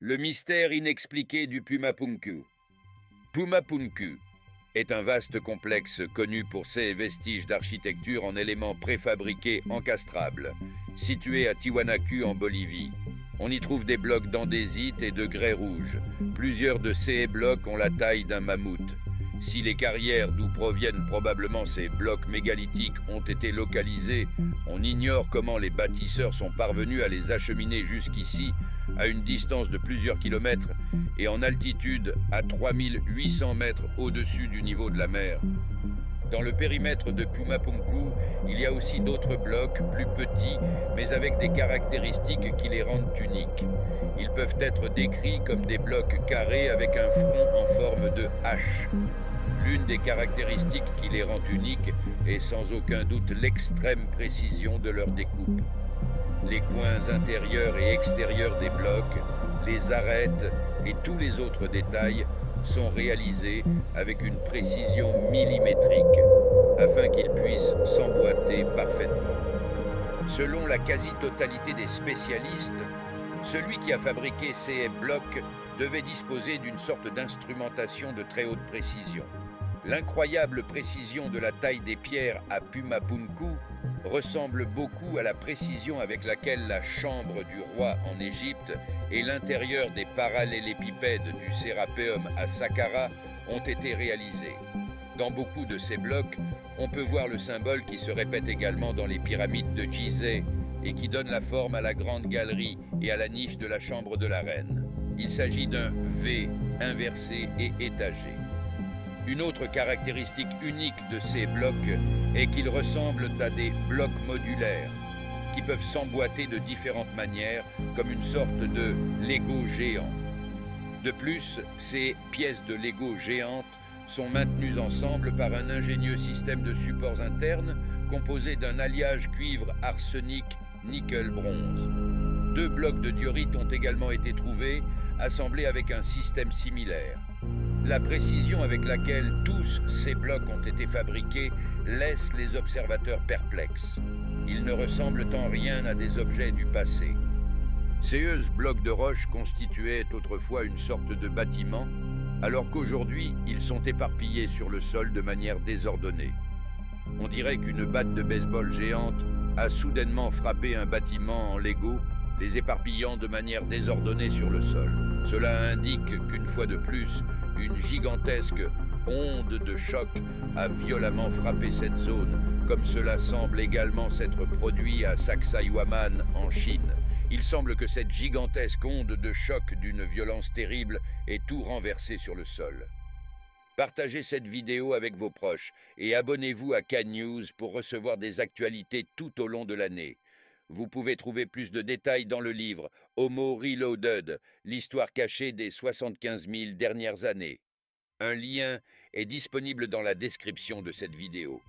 Le mystère inexpliqué du Pumapunku. Pumapunku est un vaste complexe connu pour ses vestiges d'architecture en éléments préfabriqués encastrables, situé à Tiwanaku en Bolivie. On y trouve des blocs d'andésite et de grès rouge. Plusieurs de ces blocs ont la taille d'un mammouth. Si les carrières d'où proviennent probablement ces blocs mégalithiques ont été localisées, on ignore comment les bâtisseurs sont parvenus à les acheminer jusqu'ici, à une distance de plusieurs kilomètres et en altitude à 3800 mètres au-dessus du niveau de la mer. Dans le périmètre de Pumapunku, il y a aussi d'autres blocs plus petits, mais avec des caractéristiques qui les rendent uniques. Ils peuvent être décrits comme des blocs carrés avec un front en forme de H. L'une des caractéristiques qui les rend uniques est sans aucun doute l'extrême précision de leur découpe. Les coins intérieurs et extérieurs des blocs, les arêtes et tous les autres détails sont réalisés avec une précision millimétrique afin qu'ils puissent s'emboîter parfaitement. Selon la quasi-totalité des spécialistes, celui qui a fabriqué ces blocs devait disposer d'une sorte d'instrumentation de très haute précision. L'incroyable précision de la taille des pierres à Pumapunku ressemble beaucoup à la précision avec laquelle la chambre du roi en Égypte et l'intérieur des parallélépipèdes du Sérapéum à Saqqara ont été réalisés. Dans beaucoup de ces blocs, on peut voir le symbole qui se répète également dans les pyramides de Gizeh et qui donne la forme à la grande galerie et à la niche de la chambre de la reine. Il s'agit d'un V inversé et étagé. Une autre caractéristique unique de ces blocs est qu'ils ressemblent à des blocs modulaires qui peuvent s'emboîter de différentes manières comme une sorte de Lego géant. De plus, ces pièces de Lego géantes sont maintenues ensemble par un ingénieux système de supports internes composé d'un alliage cuivre-arsenic-nickel-bronze. 2 blocs de diorite ont également été trouvés, assemblés avec un système similaire. La précision avec laquelle tous ces blocs ont été fabriqués laisse les observateurs perplexes. Ils ne ressemblent en rien à des objets du passé. Ces blocs de roche constituaient autrefois une sorte de bâtiment, alors qu'aujourd'hui, ils sont éparpillés sur le sol de manière désordonnée. On dirait qu'une batte de baseball géante a soudainement frappé un bâtiment en Lego, les éparpillant de manière désordonnée sur le sol. Cela indique qu'une fois de plus, une gigantesque onde de choc a violemment frappé cette zone, comme cela semble également s'être produit à Sacsayhuaman en Chine. Il semble que cette gigantesque onde de choc d'une violence terrible ait tout renversé sur le sol. Partagez cette vidéo avec vos proches et abonnez-vous à CanNews pour recevoir des actualités tout au long de l'année. Vous pouvez trouver plus de détails dans le livre Homo Reloaded, l'histoire cachée des 75 000 dernières années. Un lien est disponible dans la description de cette vidéo.